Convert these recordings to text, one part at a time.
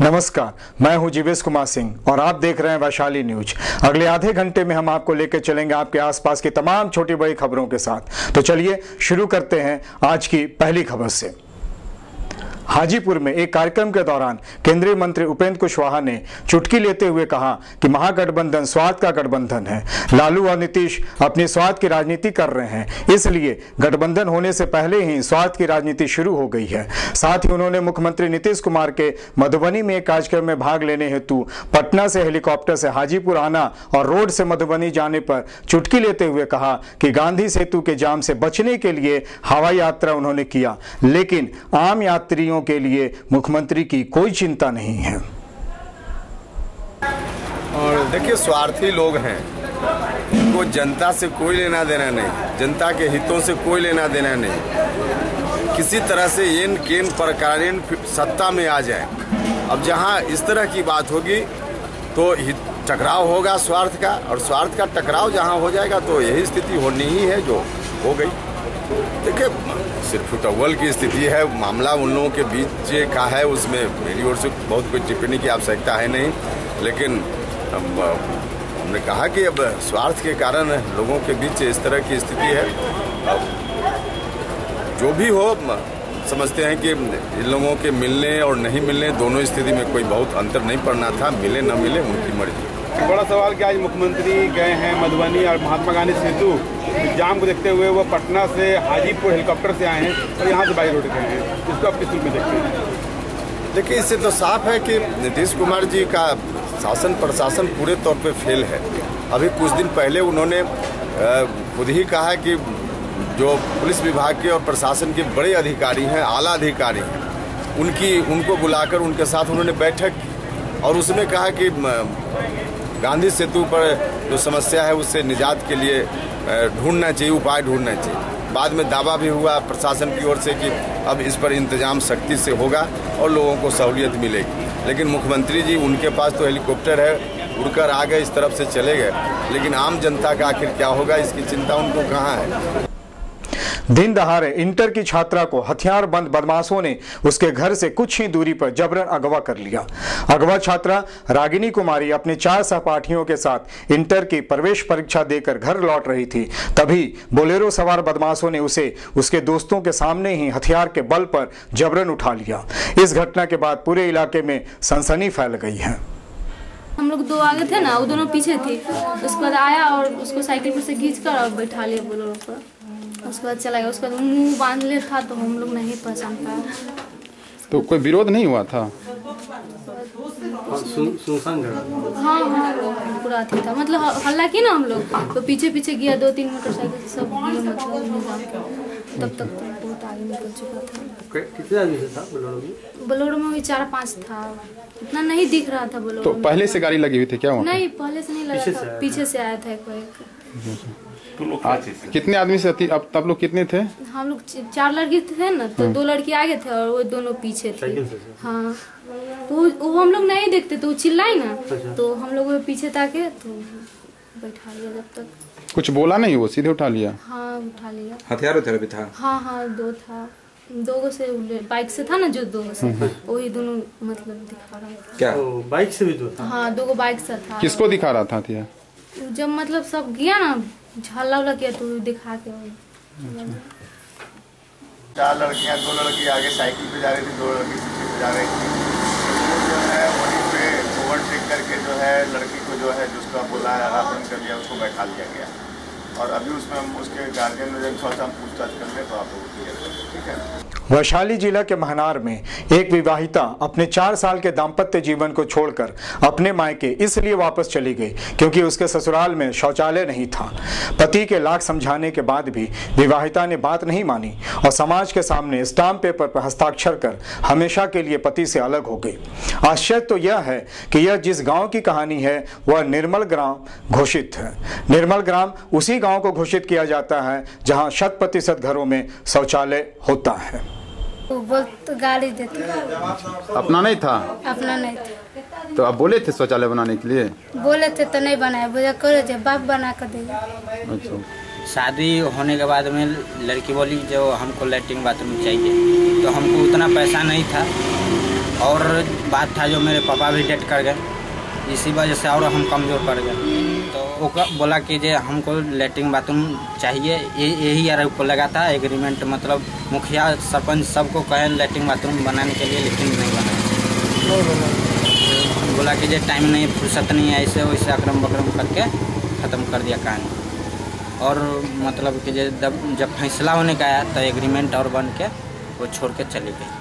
नमस्कार, मैं हूं जीवेश कुमार सिंह और आप देख रहे हैं वैशाली न्यूज। अगले आधे घंटे में हम आपको लेकर चलेंगे आपके आसपास की तमाम छोटी बड़ी खबरों के साथ। तो चलिए शुरू करते हैं आज की पहली खबर से। हाजीपुर में एक कार्यक्रम के दौरान केंद्रीय मंत्री उपेंद्र कुशवाहा ने चुटकी लेते हुए कहा कि महागठबंधन स्वार्थ का गठबंधन है। लालू और नीतीश अपनी स्वार्थ की राजनीति कर रहे हैं, इसलिए गठबंधन होने से पहले ही स्वार्थ की राजनीति शुरू हो गई है। साथ ही उन्होंने मुख्यमंत्री नीतीश कुमार के मधुबनी में एक कार्यक्रम में भाग लेने हेतु पटना से हेलीकॉप्टर से हाजीपुर आना और रोड से मधुबनी जाने पर चुटकी लेते हुए कहा कि गांधी सेतु के जाम से बचने के लिए हवाई यात्रा उन्होंने किया, लेकिन आम यात्रियों के लिए मुख्यमंत्री की कोई चिंता नहीं है। और देखिए, स्वार्थी लोग हैं, इनको जनता से कोई लेना देना नहीं, जनता के हितों से कोई लेना देना नहीं। किसी तरह से येन केन प्रकारेण सत्ता में आ जाए। अब जहां इस तरह की बात होगी तो टकराव होगा स्वार्थ का, और स्वार्थ का टकराव जहां हो जाएगा तो यही स्थिति होनी ही है जो हो गई। देखिए, सिर्फ टॉवल की स्थिति है, मामला उन लोगों के बीच का है, उसमें मेरी ओर से बहुत कोई टिप्पणी की आवश्यकता है नहीं। लेकिन हमने कहा कि अब स्वार्थ के कारण लोगों के बीच इस तरह की स्थिति है। अब जो भी हो, समझते हैं कि इन लोगों के मिलने और नहीं मिलने दोनों स्थिति में कोई बहुत अंतर नहीं पड़ना था। मिले न मिले उनकी मर्जी। बड़ा सवाल कि आज मुख्यमंत्री गए हैं मधुबनी और महात्मा गांधी सेतु जाम को देखते हुए वो पटना से हाजीपुर हेलीकॉप्टर से आए हैं और यहाँ से बाई रोड गए हैं। इसको आप किस रूप में देखते हैं? देखिए, इससे तो साफ है कि नीतीश कुमार जी का शासन प्रशासन पूरे तौर पे फेल है। अभी कुछ दिन पहले उन्होंने खुद ही कहा कि जो पुलिस विभाग के और प्रशासन के बड़े अधिकारी हैं, आला अधिकारी हैं, उनको बुलाकर उनके साथ उन्होंने बैठक की और उसमें कहा कि गांधी सेतु पर जो समस्या है उससे निजात के लिए ढूंढना चाहिए, उपाय ढूंढना चाहिए। बाद में दावा भी हुआ प्रशासन की ओर से कि अब इस पर इंतजाम सख्ती से होगा और लोगों को सहूलियत मिलेगी। लेकिन मुख्यमंत्री जी, उनके पास तो हेलीकॉप्टर है, उड़कर आ गए, इस तरफ से चले गए, लेकिन आम जनता का आखिर क्या होगा इसकी चिंता उनको कहाँ है। दिन दहाड़े इंटर की छात्रा को हथियारबंद बदमाशों ने उसके घर से कुछ ही दूरी पर जबरन अगवा कर लिया। अगवा छात्रा रागिनी कुमारी अपने 4 सहपाठियों के साथ इंटर की प्रवेश परीक्षा देकर घर लौट रही थी। तभी बोलेरो सवार बदमाशों ने उसे उसके दोस्तों के सामने ही हथियार के बल पर जबरन उठा लिया। इस घटना के बाद पूरे इलाके में सनसनी फैल गई है। हम लोग 2 आगे थे ना, वो दोनों पीछे थे। उसके बाद आया और उसको साइकिल पर से खींचकर और बैठा लिया बोलेरो पर। उसके बाद चला गया। उसके बाद मुंह बांध ले था तो हम लोग नहीं पहचान पाए। तो कोई विरोध नहीं हुआ था? हाँ, पूरा थी था, मतलब हल्ला की ना हम लोग तो पीछे पीछे गया। 2-3 मोटरसाइकिल सब गए, मतलब निजाम के। तब तक तो बहुत आगे निकल चुका था। कितने आदमी था बोलेरो में भी 4-5 था, इतना नहीं दिख रहा था बोलेरो। तो पहले से गाड़ी लगी हुई थी क्या? नहीं, पहले से नहीं लगा था, पीछे से आया था कोई। कितने आदमी से अब तब लोग कितने थे? हम लोग 4 लड़के थे ना, तो 2 लड़के आगे थे और वो दोनों पीछे थे। हाँ, वो हम लोग नहीं देखते तो चिल्लाई ना, तो हम लोग पीछे ताके तो बैठा लिया। जब तक कुछ बोला नहीं, वो सीधे उठा लिया? हाँ, उठा लिया। हथियार भी था? हाँ, 2 था। 2 से बाइक से था ना, जो 2 से वही दोनों मतलब दिखा रहा था। क्या बाइक से भी 2 था? हाँ, 2 बाइक से था। किसको दिखा रहा था हथियार? जब मतलब सब गया ना, झल्ला उला किया तो दिखा के। 4 लड़कियां, 2 लड़की आगे साइकिल पे जा रही थी, 2 लड़की पीछे पे जा रही थी। जो है वहीं पे ओवरटेक करके जो है लड़की को जो है जिसका बोला है अपहरण कर लिया, उसको बैठा लिया गया। और अभी उसमें हम उसके गार्जियन में जब थोड़ा सा हम पूछताछ कर ले तो आप लोग क्लियर करें, ठीक है। वैशाली जिला के महनार में एक विवाहिता अपने 4 साल के दाम्पत्य जीवन को छोड़कर अपने मायके इसलिए वापस चली गई क्योंकि उसके ससुराल में शौचालय नहीं था। पति के लाख समझाने के बाद भी विवाहिता ने बात नहीं मानी और समाज के सामने स्टाम्प पेपर पर हस्ताक्षर कर हमेशा के लिए पति से अलग हो गई। आश्चर्य तो यह है कि यह जिस गांव की कहानी है वह निर्मल ग्राम घोषित है। निर्मल ग्राम उसी गांव को घोषित किया जाता है जहां 100% घरों में शौचालय होता है। तो गाली देते। अपना नहीं था? अपना नहीं था। तो आप बोले थे शौचालय बनाने के लिए? बोले थे तो नहीं बनाया, बोले करे थे बाप बना कर देगा। अच्छा, शादी होने के बाद में लड़की बोली जो हमको लैट्रिन बाथरूम चाहिए, तो हमको उतना पैसा नहीं था और बात था जो मेरे पापा भी डेथ कर गए, इसी वजह से और हम कमज़ोर पड़ गए। तो वो बोला कि जे हमको लैट्रिन बाथरूम चाहिए, यही आरोप को लगा था एग्रीमेंट, मतलब मुखिया सरपंच सबको कहे लैट्रिन बाथरूम बनाने के लिए, लेकिन नहीं बनाया। तो बोला कि जे टाइम नहीं, फुर्सत नहीं है, ऐसे वैसे अक्रम बक्रम करके ख़त्म कर दिया कहानी। और मतलब कि जब फैसला होने का आया तो एग्रीमेंट और बन के वो छोड़ के चली गई।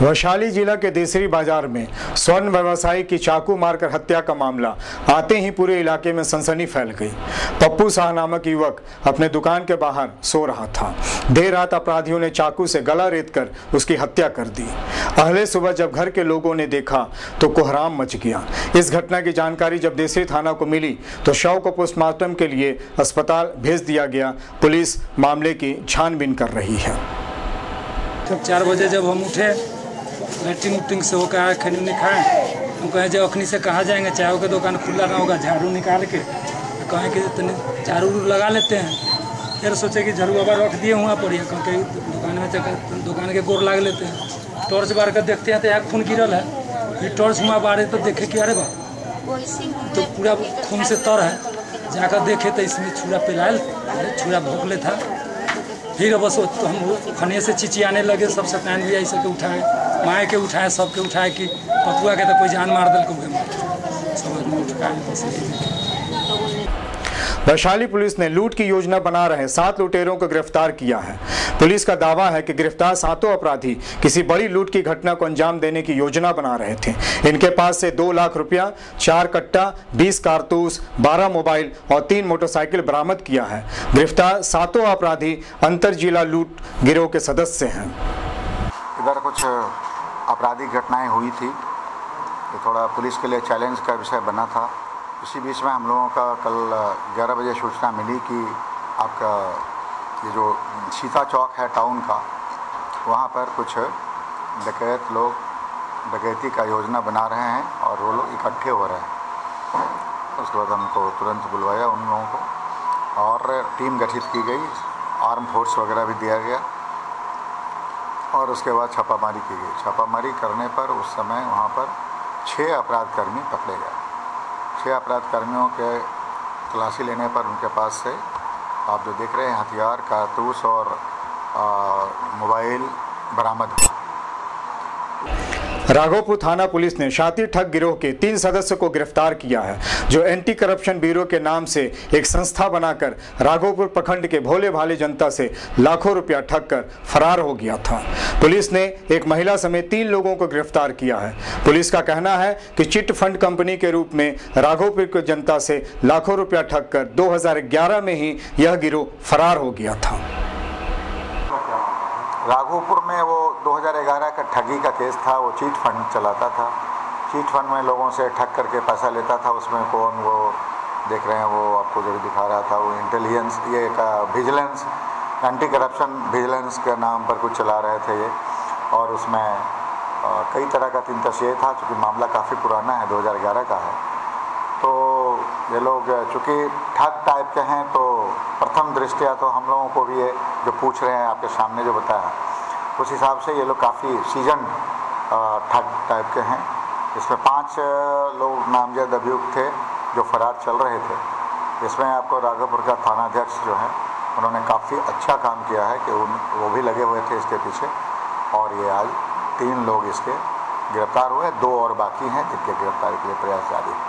वैशाली जिला के देसरी बाजार में स्वर्ण व्यवसायी की चाकू मारकर हत्या का मामला आते ही पूरे इलाके में सनसनी फैल गई। पप्पू शाह नामक युवक अपने दुकान के बाहर सो रहा था। देर रात अपराधियों ने चाकू से गला रेतकर उसकी हत्या कर दी। अगले सुबह जब घर के लोगों ने देखा तो कोहराम मच गया। इस घटना की जानकारी जब देसरी थाना को मिली तो शव को पोस्टमार्टम के लिए अस्पताल भेज दिया गया। पुलिस मामले की छानबीन कर रही है। तब 4 बजे जब हम उठे, लैट्रिन उट्रिन से होकर आए, खाने नहीं खाए, हम कहें जो अखनी से कहाँ जाएंगे, चाय का दुकान खुला ना होगा, झाड़ू निकाल के कहें कि इतने झाड़ू लगा लेते हैं। फिर सोचे कि झाड़ू बाबा रख दिए वहाँ पर, क्योंकि दुकान में जाकर दुकान के गोर लाग लेते हैं। टॉर्च बार कर देखते हैं तो एक खून गिरल है। फिर टॉर्च वहाँ बारे तो देखे कि अरे बा तो पूरा खून से तर है। जाकर देखे तो इसमें छुरा पिलायल, छुरा भोंकले था। फिर बस तो हम खने से चिचियाने लगे, सब सत्यान भी ऐसे के उठाए, माए के उठाए, सबके उठाए कि पपुआ के तो कोई जान मार दिल को, सब आदमी उठाए। वैशाली पुलिस ने लूट की योजना बना रहे 7 लुटेरों को गिरफ्तार किया है। पुलिस का दावा है कि गिरफ्तार 7 अपराधी किसी बड़ी लूट की घटना को अंजाम देने की योजना बना रहे थे। इनके पास से 2 लाख रुपया, 4 कट्टा, 20 कारतूस, 12 मोबाइल और 3 मोटरसाइकिल बरामद किया है। गिरफ्तार 7 अपराधी अंतर जिला लूट गिरोह के सदस्य हैं। इधर कुछ आपराधिक घटनाएं हुई थी, ये थोड़ा पुलिस के लिए चैलेंज का विषय बना था। इसी बीच में हम लोगों का कल 11 बजे सूचना मिली कि आपका ये जो सीता चौक है टाउन का, वहाँ पर कुछ डकैत लोग डकैती का योजना बना रहे हैं और वो लोग इकट्ठे हो रहे हैं। उसके बाद हमको तुरंत बुलवाया उन लोगों को और टीम गठित की गई, आर्म फोर्स वगैरह भी दिया गया और उसके बाद छापामारी की गई। छापामारी करने पर उस समय वहाँ पर 6 अपराधकर्मी पकड़े गए। 6 अपराधकर्मियों के तलाशी लेने पर उनके पास से आप जो देख रहे हैं हथियार, कारतूस और मोबाइल बरामद हुआ। राघोपुर थाना पुलिस ने शातिर ठग गिरोह के 3 सदस्यों को गिरफ्तार किया है, जो एंटी करप्शन ब्यूरो के नाम से एक संस्था बनाकर राघोपुर प्रखंड के भोले भाले जनता से लाखों रुपया ठग कर फरार हो गया था। पुलिस ने एक महिला समेत 3 लोगों को गिरफ्तार किया है। पुलिस का कहना है कि चिट फंड कंपनी के रूप में राघोपुर की जनता से लाखों रुपया ठग कर 2011 में ही यह गिरोह फरार हो गया था। राघोपुर में वो 2011 का ठगी का केस था। वो चीट फंड चलाता था। चीट फंड में लोगों से ठग करके पैसा लेता था। उसमें कौन वो देख रहे हैं, वो आपको जो दिखा रहा था, वो इंटेलिजेंस, ये का विजिलेंस, एंटी करप्शन विजिलेंस के नाम पर कुछ चला रहे थे ये। और उसमें कई तरह का 3 तशये था। चूँकि मामला काफ़ी पुराना है, 2011 का है, तो ये लोग चूँकि ठग टाइप के हैं, तो प्रथम दृष्टया तो हम लोगों को भी ये जो पूछ रहे हैं आपके सामने जो बताया, उस हिसाब से ये लोग काफ़ी सीजन ठग टाइप के हैं। इसमें 5 लोग नामजद अभियुक्त थे जो फरार चल रहे थे। इसमें आपको राघोपुर का थानाध्यक्ष जो है, उन्होंने काफ़ी अच्छा काम किया है कि वो भी लगे हुए थे इसके पीछे, और ये आज 3 लोग इसके गिरफ्तार हुए, 2 और बाकी हैं जिनके गिरफ्तारी के लिए प्रयास जारी है।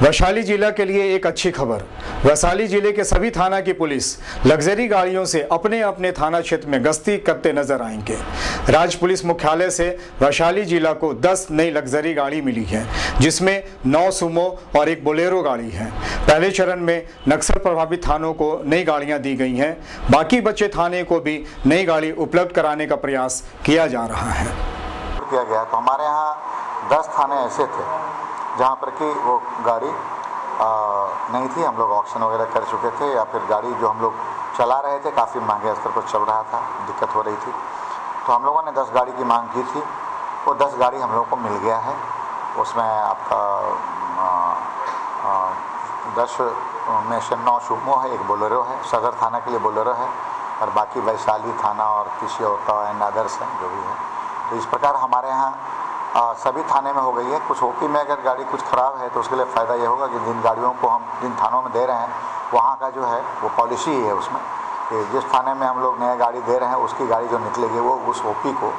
वैशाली जिला के लिए एक अच्छी खबर। वैशाली जिले के सभी थाना की पुलिस लग्जरी गाड़ियों से अपने अपने थाना क्षेत्र में गश्ती करते नजर आएंगे। राज्य पुलिस मुख्यालय से वैशाली जिला को 10 नई लग्जरी गाड़ी मिली है, जिसमें 9 सुमो और 1 बोलेरो गाड़ी है। पहले चरण में नक्सल प्रभावित थानों को नई गाड़ियां दी गई हैं। बाकी बचे थाने को भी नई गाड़ी उपलब्ध कराने का प्रयास किया जा रहा है। किया गया तो हमारे यहाँ 10 थाने ऐसे थे जहाँ पर कि वो गाड़ी नहीं थी। हम लोग ऑक्शन वगैरह कर चुके थे, या फिर गाड़ी जो हम लोग चला रहे थे काफ़ी महंगे स्तर पर चल रहा था, दिक्कत हो रही थी। तो हम लोगों ने 10 गाड़ी की मांग की थी। वो 10 गाड़ी हम लोगों को मिल गया है। उसमें आपका 10 में से 9 सुमो है, 1 बोलेरो है, सदर थाना के लिए बोलेरो है और बाकी वैशाली थाना और किसी और एंड अदर्स हैं जो भी है। तो इस प्रकार हमारे यहाँ सभी थाने में हो गई है। कुछ ओपी में अगर गाड़ी कुछ ख़राब है तो उसके लिए फ़ायदा ये होगा कि जिन गाड़ियों को हम जिन थानों में दे रहे हैं वहाँ का जो है वो पॉलिसी ही है उसमें कि जिस थाने में हम लोग नया गाड़ी दे रहे हैं उसकी गाड़ी जो निकलेगी वो उस ओपी को,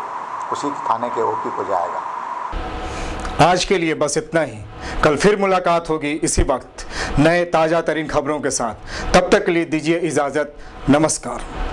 उसी थाने के ओपी को जाएगा। आज के लिए बस इतना ही। कल फिर मुलाकात होगी इसी वक्त नए ताज़ा तरीन खबरों के साथ। तब तक के लिए दीजिए इजाज़त। नमस्कार।